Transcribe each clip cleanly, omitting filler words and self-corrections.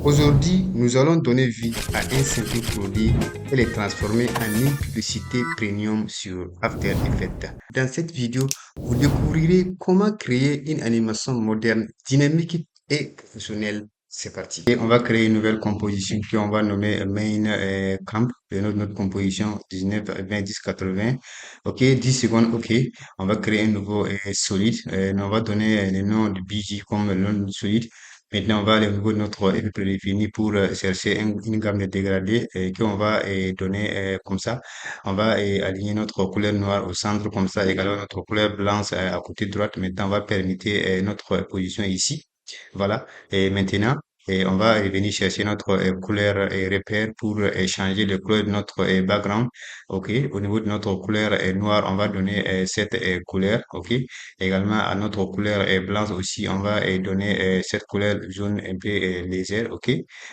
Aujourd'hui, nous allons donner vie à un simple produit et le transformer en une publicité premium sur After Effects. Dans cette vidéo, vous découvrirez comment créer une animation moderne, dynamique et professionnelle. C'est parti. Et on va créer une nouvelle composition qu'on va nommer Main Camp. Et notre composition 19, 20, 10, 80. OK, 10 secondes. OK. On va créer un nouveau solide. On va donner le nom de BG comme le nom du solide. Maintenant, on va aller au niveau de notre EV prédéfini pour chercher une gamme de dégradés qu'on va donner comme ça. On va aligner notre couleur noire au centre comme ça, également notre couleur blanche à côté droite. Maintenant, on va permettre notre position ici. Voilà. Et maintenant, on va venir chercher notre couleur et repère pour changer le couleur de notre background. OK. Au niveau de notre couleur noire, on va donner cette couleur. OK. Également, à notre couleur blanche aussi, on va donner cette couleur jaune un peu légère. OK.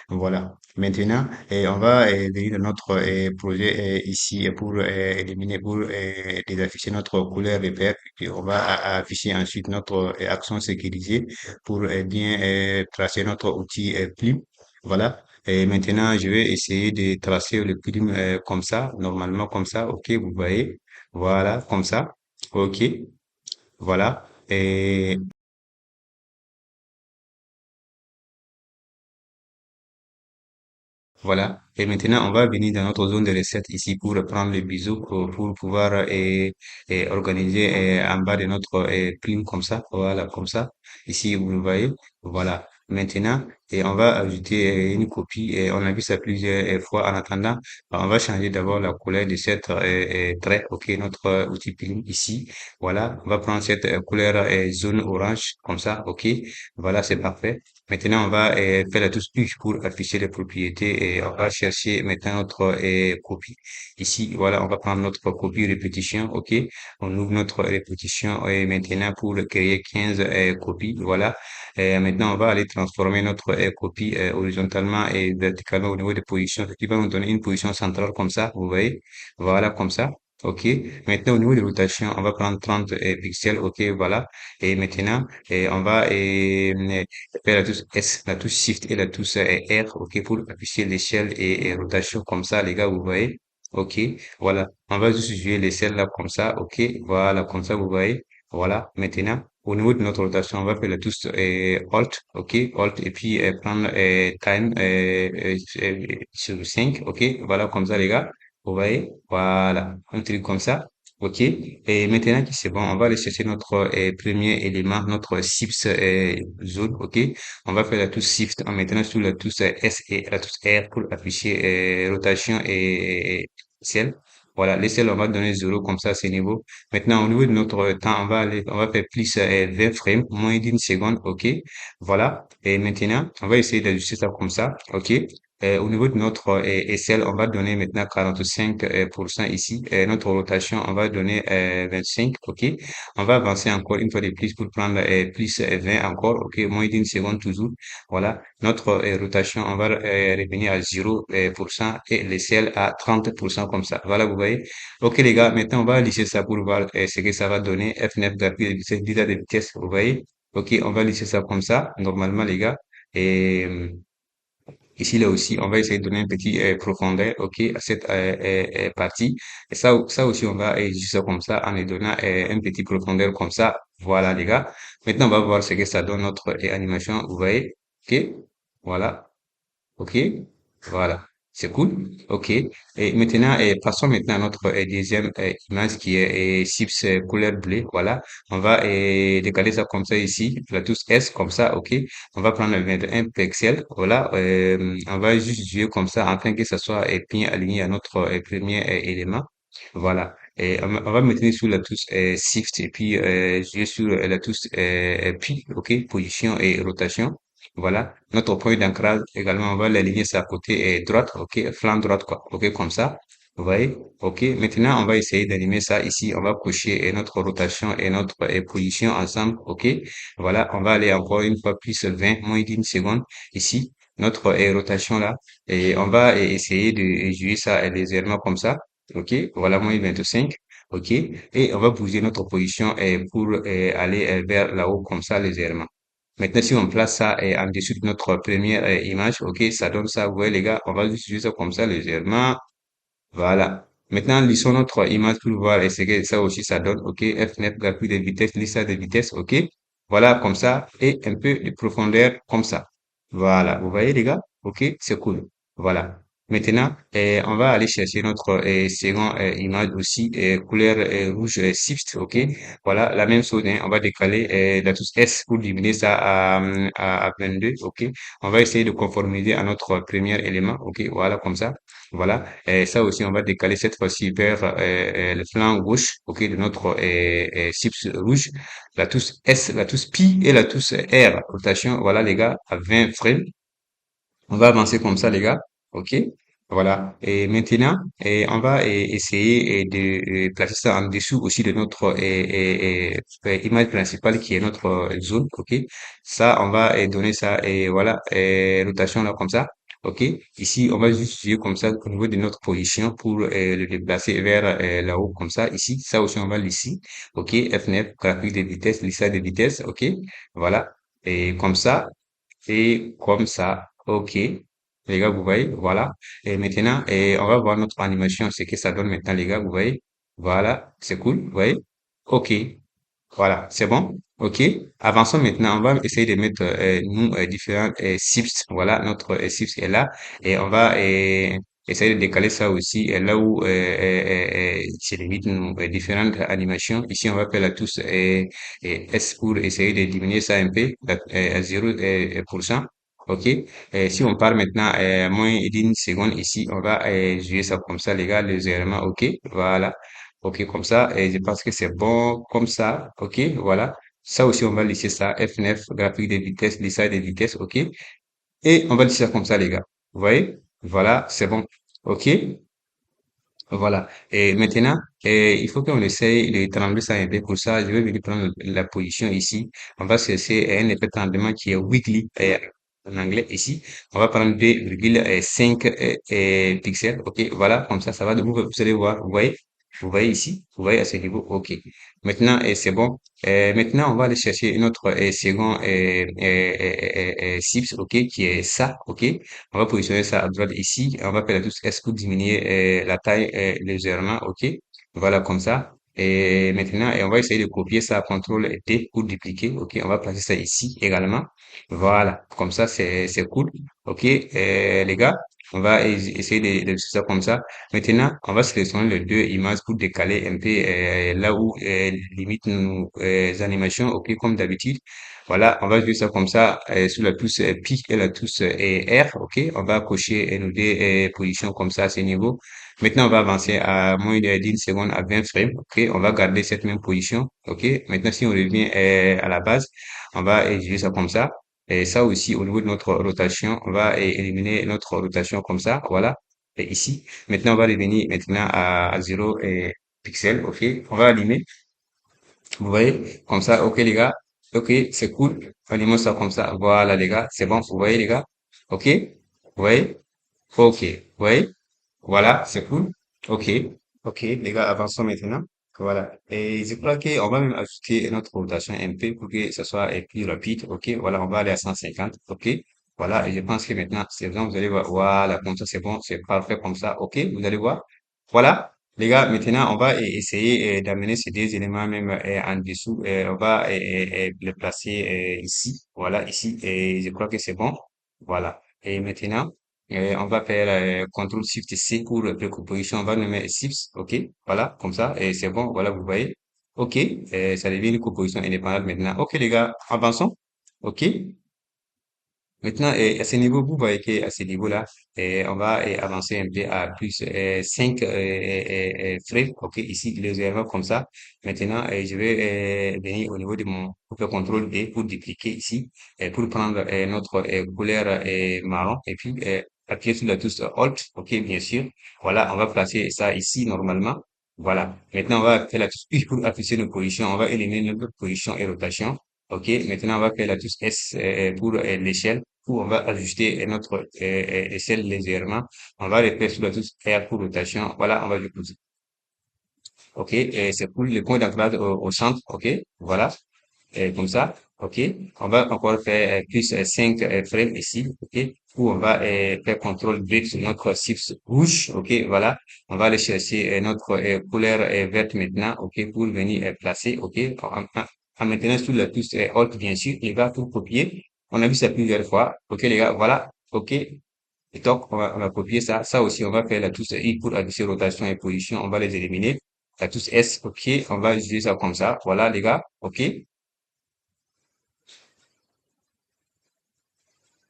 Voilà. Maintenant, on va venir dans notre projet ici pour éliminer, pour désafficher notre couleur repère. Puis on va afficher ensuite notre action sécurisée pour bien tracer notre outil plume. Voilà. Et maintenant, je vais essayer de tracer le plume comme ça, normalement comme ça. OK, vous voyez. Voilà, comme ça. OK. Voilà. Et voilà. Et maintenant, on va venir dans notre zone de recette ici pour prendre le biseau pour pouvoir organiser en bas de notre plume comme ça. Voilà, comme ça. Ici, vous le voyez. Voilà. Maintenant, et on va ajouter une copie. Et on a vu ça plusieurs fois. En attendant, on va changer d'abord la couleur de cette trait. OK, notre outil plume ici. Voilà. On va prendre cette couleur zone orange comme ça. OK. Voilà, c'est parfait. Maintenant, on va faire la touche U pour afficher les propriétés et on va chercher maintenant notre copie. Ici, voilà, on va prendre notre copie répétition. OK. On ouvre notre répétition et maintenant pour créer 15 copies. Voilà. Maintenant, on va aller transformer notre copie horizontalement et verticalement au niveau des positions, ce qui va nous donner une position centrale comme ça. Vous voyez? Voilà, comme ça. OK. Maintenant, au niveau de rotation, on va prendre 30 pixels. OK, voilà. Et maintenant, on va faire la touche S, la touche Shift et la touche R, OK, pour afficher l'échelle et rotation comme ça, les gars, vous voyez? OK, voilà. On va juste jouer l'échelle là comme ça, OK, voilà, comme ça, vous voyez? Voilà. Maintenant, au niveau de notre rotation, on va faire la touche Alt, OK, Alt, et puis prendre Time sur 5, OK, voilà, comme ça, les gars. Vous voyez? Voilà. Un truc comme ça. OK. Et maintenant que c'est bon, on va aller chercher notre premier élément, notre Shift zone. OK. On va faire la touche Shift en mettant sur la touche S et la touche R pour afficher rotation et ciel. Voilà, les on va donner 0 comme ça, c'est niveau. Maintenant, au niveau de notre temps, on va faire plus 20 frames, moins d'une seconde. OK. Voilà. Et maintenant, on va essayer d'ajuster ça comme ça. OK. Au niveau de notre aisselle, on va donner maintenant 45% ici. Notre rotation, on va donner 25. OK. On va avancer encore une fois de plus pour prendre plus 20 encore. OK. Moins d'une seconde toujours. Voilà. Notre rotation, on va revenir à 0% et l'aisselle à 30% comme ça. Voilà, vous voyez. OK, les gars. Maintenant, on va lisser ça pour voir ce que ça va donner. F9 d'appui de vitesse, 10 de vitesse. Vous voyez. OK. On va lisser ça comme ça. Normalement, les gars. Et ici, là aussi, on va essayer de donner un petit profondeur, OK, à cette partie. Et ça aussi, on va juste ça comme ça, en lui donnant un petit profondeur comme ça. Voilà, les gars. Maintenant, on va voir ce que ça donne notre animation. Vous voyez? OK? Voilà. OK? Voilà. C'est cool. OK. Et maintenant, passons maintenant à notre deuxième image qui est chips couleur bleue. Voilà. On va décaler ça comme ça ici. La touche S comme ça. OK. On va prendre le 21 pixels. Voilà. On va juste jouer comme ça afin que ça soit bien aligné à notre premier élément. Voilà. Et on va maintenir sur la touche Shift et puis jouer sur la touche P. OK. Position et rotation. Voilà. Notre point d'ancrage, également, on va l'aligner sur la côté droite, ok, flanc droite, quoi, ok, comme ça. Vous voyez? Ok. Maintenant, on va essayer d'animer ça ici. On va cocher notre rotation et notre position ensemble, ok. Voilà. On va aller encore une fois plus 20, moins d'une seconde ici. Notre rotation là. Et on va essayer de jouer ça légèrement comme ça. Ok. Voilà, moins 25. Ok. Et on va bouger notre position pour aller vers là-haut comme ça légèrement. Maintenant, si on place ça en dessous de notre première image, ok, ça donne ça. Vous voyez, les gars, on va juste utiliser ça comme ça légèrement. Voilà. Maintenant, lisons notre image pour voir et c'est que ça aussi, ça donne, ok, F9, graphique de vitesse, lissage de vitesse, ok. Voilà, comme ça, et un peu de profondeur, comme ça. Voilà. Vous voyez, les gars? Ok, c'est cool. Voilà. Maintenant, on va aller chercher notre second image aussi, couleur rouge shift, ok. Voilà, la même chose, hein, on va décaler la touche S pour diminuer ça à 22, ok. On va essayer de conformiser à notre premier élément, ok. Voilà, comme ça. Voilà. Et ça aussi, on va décaler cette fois-ci vers le flanc gauche, ok, de notre chips rouge. La touche S, la touche Pi et la touche R. Rotation, voilà les gars, à 20 frames. On va avancer comme ça, les gars. OK? Voilà. Et maintenant, on va essayer de placer ça en dessous aussi de notre image principale qui est notre zone. OK? Ça, on va donner ça et voilà, rotation là comme ça. OK? Ici, on va juste utiliser comme ça au niveau de notre position pour le déplacer vers là-haut comme ça. Ici, ça aussi, on va l'ici. OK? F9, graphique de vitesse, lissage de vitesse. OK? Voilà. Et comme ça. Et comme ça, ok. Les gars, vous voyez, voilà. Et maintenant, on va voir notre animation, ce que ça donne maintenant, les gars, vous voyez. Voilà, c'est cool, vous voyez. Ok, voilà, c'est bon. Ok. Avançons maintenant. On va essayer de mettre nous différents chips. Voilà, notre chips est là et on va essayer de décaler ça aussi là où c'est limite nos différentes animations. Ici, on va faire la touche S pour essayer de diminuer ça un peu à 0%. Ok. Si on part maintenant moins d'une seconde ici, on va jouer ça comme ça, les gars, légèrement. Ok. Voilà. Ok, comme ça, et je pense que c'est bon comme ça. Ok, voilà. Ça aussi, on va laisser ça. F9, graphique de vitesse, lissage de vitesse. Ok. Et on va laisser ça comme ça, les gars. Vous voyez? Voilà, c'est bon. Ok. Voilà. Et maintenant, il faut qu'on essaye de trembler ça un peu. Pour ça, je vais venir prendre la position ici. On va chercher un effet de tremblement qui est weekly en anglais ici. On va prendre 2,5 pixels. OK. Voilà. Comme ça va. Vous allez voir. Vous voyez? Vous voyez ici? Vous voyez à ce niveau? OK. Maintenant, c'est bon. Maintenant, on va aller chercher une autre second chips, OK, qui est ça, OK. On va positionner ça à droite ici. On va faire la touche S pour diminuer la taille légèrement, OK. Voilà, comme ça. Et maintenant, on va essayer de copier ça, CTRL D pour dupliquer, OK. On va placer ça ici également. Voilà, comme ça, c'est cool, OK. Les gars, on va essayer de faire ça comme ça. Maintenant, on va sélectionner les deux images pour décaler un peu là où limite nos animations, ok, comme d'habitude. Voilà, on va jouer ça comme ça sur la touche Pi et la touche R, ok. On va cocher nos deux positions comme ça à ce niveau. Maintenant, on va avancer à moins d'une seconde à 20 frames, ok. On va garder cette même position, ok. Maintenant, si on revient à la base, on va jouer ça comme ça. Et ça aussi, au niveau de notre rotation, on va éliminer notre rotation comme ça, voilà. Et ici, maintenant, on va revenir maintenant à 0 pixels, ok. On va allumer, vous voyez, comme ça, ok les gars, ok, c'est cool. Allumons ça comme ça, voilà les gars, c'est bon, vous voyez les gars, ok, vous voyez, ok, vous voyez, voilà, c'est cool, ok, ok, les gars, avançons maintenant, voilà. Et je crois qu'on va même ajouter notre rotation un peu pour que ça soit plus rapide, ok, voilà, on va aller à 150, ok, voilà, et je pense que maintenant, c'est bon, vous allez voir, voilà, comme ça, c'est bon, c'est parfait comme ça, ok, vous allez voir, voilà. Les gars, maintenant, on va essayer d'amener ces deux éléments même en dessous. On va les placer ici. Voilà, ici. Et je crois que c'est bon. Voilà. Et maintenant, on va faire CTRL-SHIFT-C pour précomposition. On va nommer SIFS. OK. Voilà, comme ça. Et c'est bon. Voilà, vous voyez. OK. Ça devient une composition indépendante maintenant. OK, les gars, avançons. OK. Maintenant, à ce niveau, vous voyez qu'à ce niveau-là, on va avancer un peu à plus 5 frames, ok, ici, légèrement comme ça. Maintenant, je vais venir au niveau de mon contrôle D pour dupliquer ici, pour prendre notre couleur marron, et puis appuyer sur la touche Alt, ok, bien sûr. Voilà, on va placer ça ici normalement. Voilà. Maintenant, on va faire la touche I pour afficher nos positions. On va éliminer notre position et rotation. Ok, maintenant on va faire la touche S pour l'échelle, où on va ajuster notre échelle légèrement. On va le faire sur la touche R pour rotation. Voilà, on va le pousser. Ok, et c'est pour le point d'ancrage au centre. Ok, voilà, et comme ça. OK. On va encore faire plus 5 frames ici. OK. Où on va faire contrôle V sur notre shift rouge. OK. Voilà. On va aller chercher notre couleur verte maintenant. OK. Pour venir placer. OK. En maintenant sur la touche Alt, bien sûr. Les gars, pour copier. On a vu ça plusieurs fois. OK, les gars. Voilà. OK. Et donc, on va copier ça. Ça aussi, on va faire la touche I pour ajouter rotation et position. On va les éliminer. La touche S. OK. On va utiliser ça comme ça. Voilà, les gars. OK.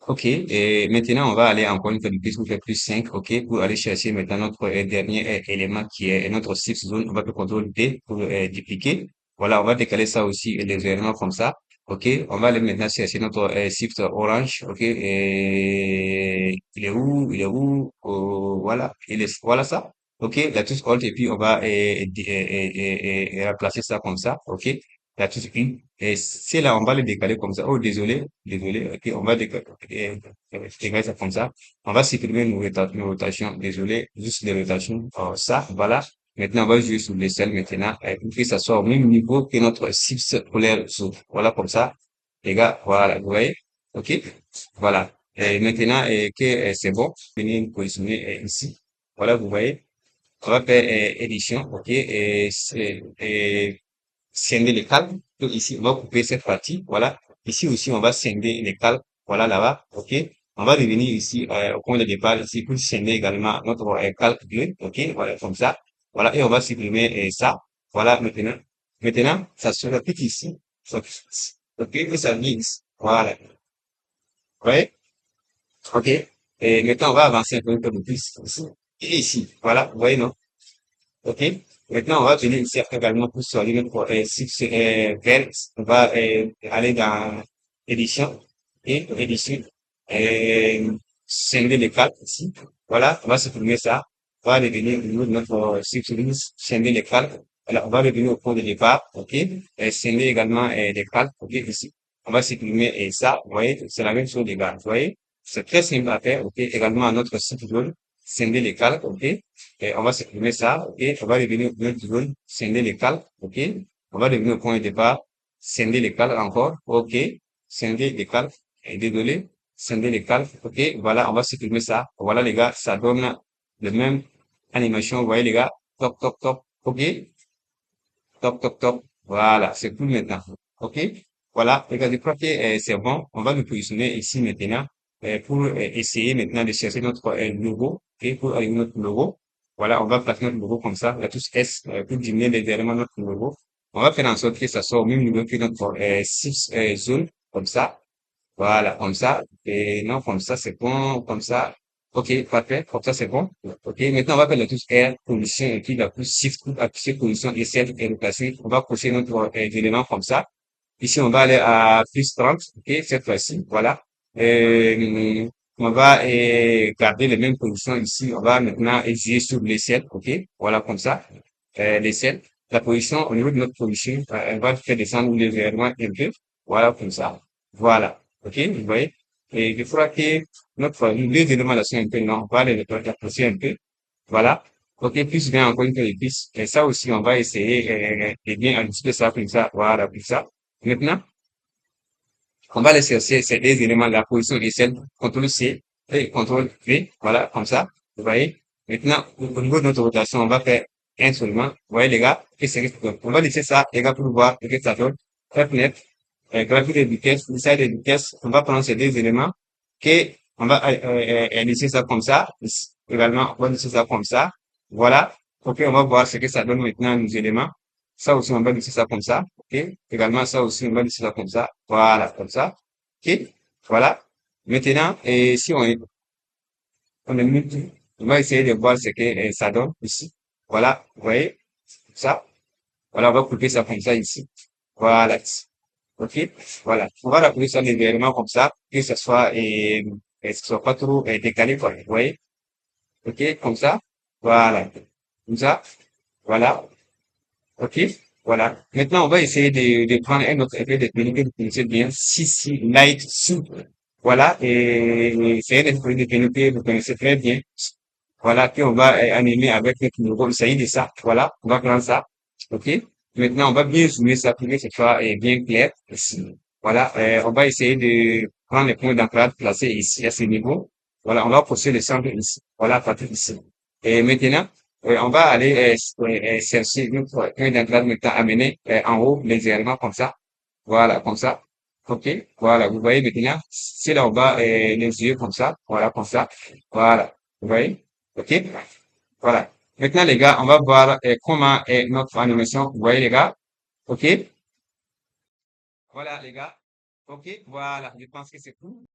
OK, et maintenant, on va aller encore une fois de plus pour faire plus 5, OK, pour aller chercher maintenant notre dernier élément qui est notre shift zone. On va faire CTRL D pour dupliquer. Voilà, on va décaler ça aussi légèrement comme ça. OK, on va aller maintenant chercher notre shift orange. OK, et il est où? Il est où? Oh, voilà, voilà ça. OK, la touche Alt et puis on va remplacer ça comme ça. OK, la touche U. Et c'est là, on va le décaler comme ça. Oh, désolé. OK, on va décaler ça comme ça. On va supprimer nos rotations. Désolé, juste les rotations. Ça, voilà. Maintenant, on va jouer sur l'échelle maintenant, pour que ça soit au même niveau que notre cible polaire sous. Voilà, comme ça. Les gars, voilà, vous voyez? OK? Voilà. Et maintenant, que c'est bon, venez nous positionner ici. Voilà, vous voyez? On va faire édition, OK? Et scinder les calques. Donc ici, on va couper cette partie. Voilà. Ici aussi, on va scinder les calques. Voilà, là-bas. OK. On va revenir ici, au point de départ, ici, pour scinder également notre calque bleu. OK. Voilà, comme ça. Voilà. Et on va supprimer ça. Voilà, maintenant. Maintenant, ça se répète ici. Ça- OK. Et ça mixe. Voilà. Ouais. OK. Et maintenant, on va avancer un peu plus ici. Et ici. Voilà. Vous voyez, non? OK. Maintenant, on va venir ici également pour choisir notre site vert. On va aller dans édition et édition et scinder les calques ici. Voilà, on va supprimer ça. On va revenir au niveau de notre site list, scinder les calques. Voilà, on va revenir au point de départ. OK. Et scinder également les calques. OK, ici. On va supprimer ça. Vous voyez, c'est la même chose, les gars. Vous voyez, c'est très simple à faire. OK. Également, à notre site web, scinder les calques. OK. Et on va supprimer ça, OK? On va revenir au point zone, scinder les calques, OK? On va revenir au point de départ, scinder les calques encore, OK? Scinder les calques, et désolé, scinder les calques, OK? Voilà, on va supprimer ça. Voilà, les gars, ça donne le même animation, vous voyez, les gars? Top, top, top, OK? Top, top, top. Voilà, c'est cool maintenant. OK? Voilà, les gars, je crois que c'est bon. On va nous positionner ici maintenant pour essayer maintenant de chercher notre logo. OK? Pour arriver notre logo. Voilà, on va placer notre logo comme ça. La touche S pour diminuer légèrement notre logo. On va faire en sorte que ça soit au même niveau que notre six zone, comme ça. Voilà, comme ça. Et non, comme ça, c'est bon. Comme ça. OK, parfait. Comme ça, c'est bon. OK, maintenant, on va faire la touche R, position, et puis la touche Shift pour afficher position et celle et le placer. On va cocher notre élément comme ça. Ici, on va aller à plus 30. OK, cette fois-ci. Voilà. On va garder les mêmes positions ici. On va maintenant exiger sur l'échelle. OK, voilà, comme ça. L'échelle. La position, au niveau de notre position, elle va faire descendre légèrement un peu. Voilà, comme ça. Voilà. OK, vous voyez? Et il faudra que notre, les éléments là sont un peu non, on va les rapprocher un peu. Voilà. OK, plus bien encore une fois les pistes. Et ça aussi, on va essayer de bien ajuster ça comme ça. Voilà, comme ça. Maintenant, on va aller chercher ces deux éléments de la position initiale, CTRL C et CTRL V. Voilà, comme ça. Vous voyez? Maintenant, au niveau de notre rotation, on va faire un seulement. Vous voyez, les gars? On va laisser ça, les gars, pour voir ce que ça donne. Fenêtre, graphique de vitesse, lissage de vitesse. On va prendre ces deux éléments que on va laisser ça comme ça. Également, on va laisser ça comme ça. Voilà. OK, on va voir ce que ça donne maintenant, nos éléments. Ça aussi, on va laisser ça comme ça. OK. Également, ça aussi, on va laisser ça comme ça. Voilà, comme ça. OK. Voilà. Maintenant, et si on est multi, on va essayer de voir ce que ça donne ici. Voilà. Vous voyez? Ça. Voilà, on va couper ça comme ça ici. Voilà. OK. Voilà. On va rappeler ça légèrement comme ça, que ce soit, et ce soit pas trop décalé, quoi. Vous voyez? OK. Comme ça. Voilà. Comme ça. Voilà. OK? Voilà. Maintenant, on va essayer de prendre un autre effet de pénurie que vous connaissez bien. CC Light Soup. Voilà. Et c'est un effet de pénurie que vous connaissez très bien. Voilà. Puis on va animer avec notre nouveau. Il s'agit de ça. Voilà. On va prendre ça. OK? Maintenant, on va bien zoomer ça pour que ce soit bien clair ici. Voilà, on va essayer de prendre les points d'ancrage placés ici à ce niveau. Voilà, on va pousser le centre ici. Voilà, à partir d'ici. Et maintenant, on va aller chercher notre point d'ancrage maintenant amener en haut légèrement comme ça. Voilà, comme ça. OK? Voilà, vous voyez maintenant, c'est là on va les yeux comme ça. Voilà, comme ça. Voilà, vous voyez? OK? Voilà. Maintenant, les gars, on va voir comment est notre animation. Vous voyez, les gars? OK? Voilà, les gars. OK? Voilà, je pense que c'est tout.